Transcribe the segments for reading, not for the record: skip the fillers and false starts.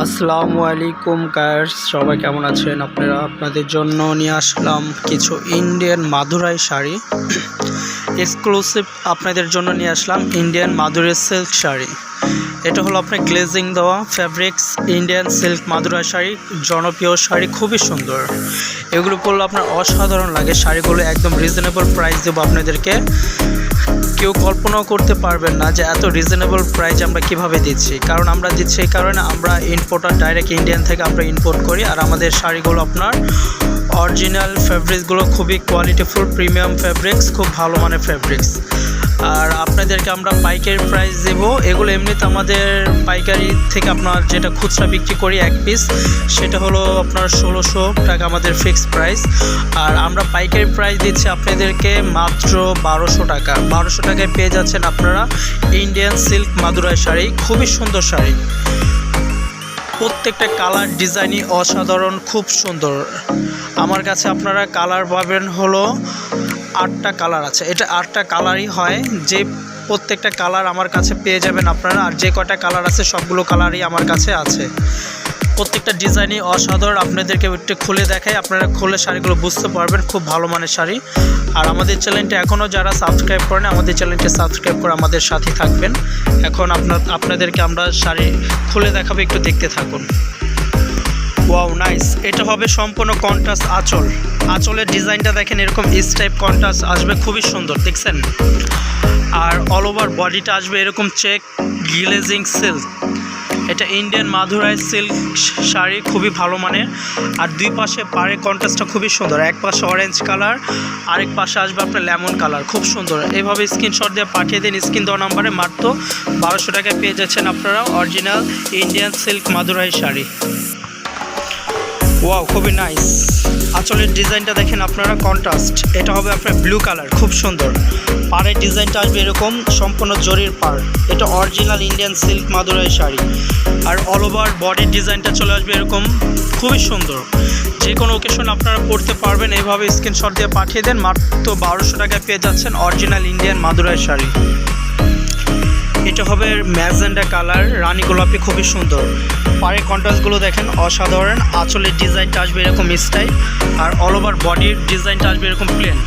আসসালামু আলাইকুম গাইস, সবাই কেমন আছেন? আপনাদের জন্য নিয়ে আসলাম কিছু ইন্ডিয়ান মাদুরাই শাড়ি এক্সক্লুসিভ। আপনাদের জন্য নিয়ে আসলাম ইন্ডিয়ান মাদুরাই সিল্ক শাড়ি। এটা হলো আপনার গ্লেজিং দেওয়া fabrics Indian silk Madurai sari, জনপ্রিয় শাড়ি, খুবই সুন্দর। এগুলো পরলে আপনার অসাধারণ লাগে। শাড়িগুলো একদম রিজনেবল প্রাইস দেবো আপনাদেরকে। কেউ কল্পনাও করতে পারবেন না যে এত রিজনেবল প্রাইস আমরা কিভাবে দিচ্ছি। কারণ আমরা দিচ্ছি এই কারণে, আমরা ইম্পোর্টার, ডাইরেক্ট ইন্ডিয়ান থেকে আমরা ইম্পোর্ট করি। আর আমাদের শাড়িগুলো আপনার অরিজিনাল ফ্যাব্রিক্সগুলো খুবই কোয়ালিটিফুল, প্রিমিয়াম ফ্যাব্রিক্স, খুব ভালো মানের ফ্যাব্রিক্স। আর আপনাদেরকে আমরা পাইকারি প্রাইস দেবো। এগুলো এমনিতে আমাদের পাইকারি থেকে আপনার যেটা খুচরা বিক্রি করি এক পিস, সেটা হলো আপনার 1600 টাকা আমাদের ফিক্সড প্রাইস। আর আমরা পাইকারি প্রাইস দিচ্ছি আপনাদেরকে মাত্র 1200 টাকা। 1200 টাকায় পেয়ে যাচ্ছেন আপনারা ইন্ডিয়ান সিল্ক মাদুরাই শাড়ি, খুবই সুন্দর শাড়ি। প্রত্যেকটা কালার ডিজাইনই অসাধারণ, খুব সুন্দর। আমার কাছে আপনারা কালার পাবেন হলো 8টা কালার আছে। এটা 8টা কালারই হয়, যে প্রত্যেকটা কালার আমার কাছে পেয়ে যাবেন আপনারা। আর যে কয়টা কালার আছে সবগুলো কালারই আমার কাছে আছে। প্রত্যেকটা ডিজাইনই অসাধারণ। আপনাদেরকে একটু খুলে দেখাই, আপনারা খুলে শাড়িগুলো বুঝতে পারবেন, খুব ভালো মানের শাড়ি। আর আমাদের চ্যানেলটা এখনও যারা সাবস্ক্রাইব করেন, আমাদের চ্যানেলটা সাবস্ক্রাইব করে আমাদের সাথে থাকবেন। এখন আপনাদেরকে আমরা শাড়ি খুলে দেখাবো, একটু দেখতে থাকুন। Wow, nice. এটা হবে সম্পূর্ণ কন্ট্রাস্ট আঁচল। আঁচলের ডিজাইনটা দেখেন, এরকম ইস টাইপ কন্ট্রাস্ট আসবে, খুবই সুন্দর, দেখছেন। আর অল ওভার বডিটা আসবে এরকম চেক গ্লেজিং সিল্ক। এটা ইন্ডিয়ান মাদুরাই সিল্ক শাড়ি, খুবই ভালো মানের। আর দুই পাশে পাড়ের কন্ট্রাস্টটা খুবই সুন্দর। এক পাশে অরেঞ্জ কালার, আরেক পাশে আসবে আপনার লেমন কালার, খুব সুন্দর। এইভাবে স্ক্রিনশট দিয়ে পাঠিয়ে দিন স্ক্রিন দেওয়া নাম্বারে। মাত্র 1200 টাকায় পেয়ে যাচ্ছেন আপনারা original Indian silk Madurai sari. Wow, খুবই নাইস। আঁচলের ডিজাইনটা দেখেন আপনারা, কন্ট্রাস্ট। এটা হবে আপনার ব্লু কালার, খুব সুন্দর। পাড়ের ডিজাইনটা আসবে এরকম সম্পূর্ণ জরির পাড়। এটা original Indian silk Madurai sari. আর অল ওভার বডির ডিজাইনটা চলে আসবে এরকম, খুবই সুন্দর। যে কোনো ওকেশন আপনারা পড়তে পারবেন। এইভাবে স্ক্রিনশট দিয়ে পাঠিয়ে দেন। মাত্র 1200 টাকায় পেয়ে যাচ্ছেন অরিজিনাল ইন্ডিয়ান মাদুরাই শাড়ি। এটা হবে ম্যাজেন্ডা কালার, রানী গোলাপি, খুবই সুন্দর। পাড়ের কন্ট্রাস্টগুলো দেখেন অসাধারণ। আঁচলের ডিজাইনটা আসবে এরকম স্টাইল। আর অল ওভার বডির ডিজাইনটা আসবে এরকম প্লেন।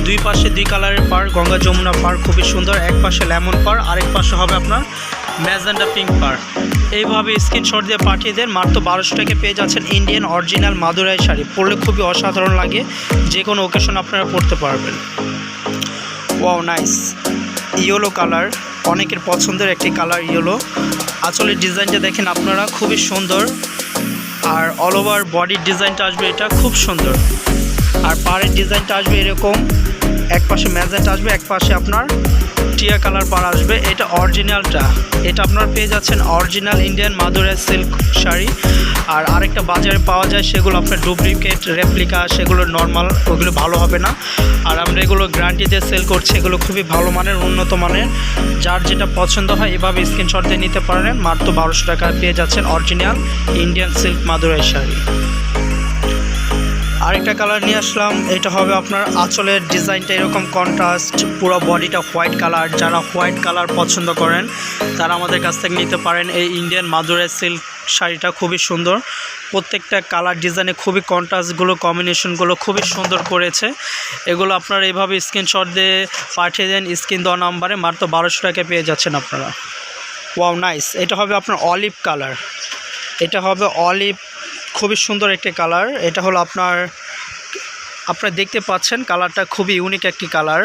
দুই পাশে দুই কালারের পাড়, গঙ্গা যমুনা পাড়, খুবই সুন্দর। এক পাশে লেমন পাড়, আরেক পাশে হবে আপনার ম্যাজেন্ডা পিঙ্ক পাড়। এইভাবে স্ক্রিনশট দিয়ে পাঠিয়ে দেন। মাত্র 1200 টাকায় পেয়ে যাচ্ছেন ইন্ডিয়ান অরিজিনাল মাদুরাই শাড়ি। পরলে খুবই অসাধারণ লাগে, যে কোনো ওকেশন আপনারা পরতে পারবেন। Wow, nice. ইয়েলো কালার, অনেকের পছন্দের একটি কালার ইয়েলো। আঁচলের ডিজাইনটা দেখেন আপনারা, খুবই সুন্দর। আর অল ওভার বডির ডিজাইনটা আসবে এটা, খুব সুন্দর। আর পাড়ের ডিজাইনটা আসবে এরকম, এক পাশে ম্যাজেন্টা আসবে, এক পাশে আপনার টিয়া কালার পাড় আসবে। এটা অরিজিনালটা, এটা আপনারা পেয়ে যাচ্ছেন original Indian Madurai silk sari. আর আরেকটা বাজারে পাওয়া যায়, সেগুলো আপনার ডুপ্লিকেট, রেপ্লিকা, সেগুলো নর্মাল, ওগুলো ভালো হবে না। আর আমরা এগুলো গ্যারান্টি দিয়ে সেল করছি। এগুলো খুবই ভালো মানের, উন্নত মানের। যার যেটা পছন্দ হয় এভাবে স্ক্রিনশট দিয়ে নিতে পারেন। মাত্র 1200 টাকায় পেয়ে যাচ্ছেন original Indian silk Madurai sari. আরেকটা কালার নিয়ে আসলাম। এটা হবে আপনার আঁচলের ডিজাইনটা এরকম কন্ট্রাস্ট, পুরো বডিটা হোয়াইট কালার। যারা হোয়াইট কালার পছন্দ করেন তারা আমাদের কাছ থেকে নিতে পারেন এই ইন্ডিয়ান মাদুরাই সিল্ক শাড়িটা, খুবই সুন্দর। প্রত্যেকটা কালার ডিজাইনে খুবই কন্ট্রাস্টগুলো, কম্বিনেশনগুলো খুবই সুন্দর করেছে। এগুলো আপনারা এইভাবে স্ক্রিনশট দিয়ে পাঠিয়ে দেন স্ক্রিন দেওয়া নাম্বারে। মাত্র 1200 টাকায় পেয়ে যাচ্ছেন আপনারা। Wow, nice. এটা হবে আপনার অলিভ কালার। এটা হবে অলিভ, খুবই সুন্দর একটি কালার। এটা হলো আপনারা দেখতে পাচ্ছেন কালারটা খুবই ইউনিক একটি কালার।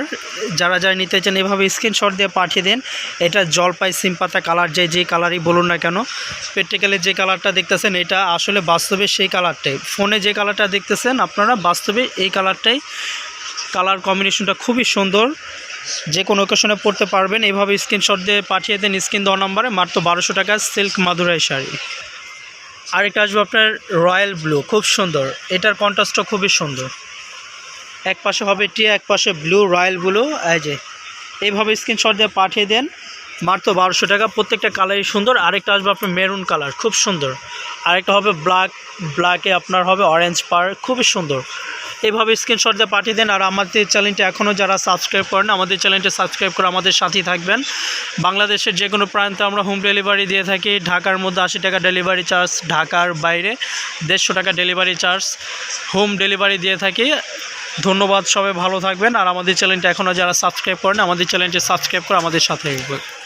যারা নিতে চান এভাবে স্ক্রিনশট দিয়ে পাঠিয়ে দেন। এটা জলপাই সিমপাতা কালার, যে কালারই বলুন না কেন। প্র্যাকটিক্যালি যে কালারটা দেখতেছেন এটা আসলে বাস্তবে সেই কালারটাই। ফোনে যে কালারটা দেখতেছেন আপনারা বাস্তবে এই কালারটাই। কালার কম্বিনেশনটা খুবই সুন্দর, যে কোনো ওকেশনে পড়তে পারবেন। এইভাবে স্ক্রিনশট দিয়ে পাঠিয়ে দেন স্ক্রিন দেওয়া নাম্বারে। মাত্র 1200 টাকা সিল্ক মাদুরাই শাড়ি। আরেকটা আসবে আপনার রয়্যাল ব্লু, খুব সুন্দর। এটার কন্ট্রাস্টটা খুবই সুন্দর। এক পাশে হবে টিয়া, এক পাশে ব্লু, রয়্যাল ব্লু। এই যে এইভাবে স্ক্রিনশট দিয়ে পাঠিয়ে দেন। মাত্র 1200 টাকা। প্রত্যেকটা কালারই সুন্দর। আরেকটা আসবে আপনার মেরুন কালার, খুব সুন্দর। আরেকটা হবে ব্ল্যাকে আপনার হবে অরেঞ্জ পাড়, খুবই সুন্দর। এইভাবে স্ক্রিনশট দিয়ে পাঠিয়ে দেন। আর আমাদের চ্যানেলটি এখনও যারা সাবস্ক্রাইব করেন আমাদের চ্যানেলটি সাবস্ক্রাইব করে আমাদের সাথেই থাকবেন। বাংলাদেশের যে কোনো প্রান্তে আমরা হোম ডেলিভারি দিয়ে থাকি। ঢাকার মধ্যে 80 টাকা ডেলিভারি চার্জ, ঢাকার বাইরে 150 টাকা ডেলিভারি চার্জ হোম ডেলিভারি দিয়ে থাকি। ধন্যবাদ, সবাই ভালো থাকবেন। আর আমাদের চ্যানেলটি এখনও যারা সাবস্ক্রাইব করেন আমাদের চ্যানেলটি সাবস্ক্রাইব করে আমাদের সাথে থাকবেন।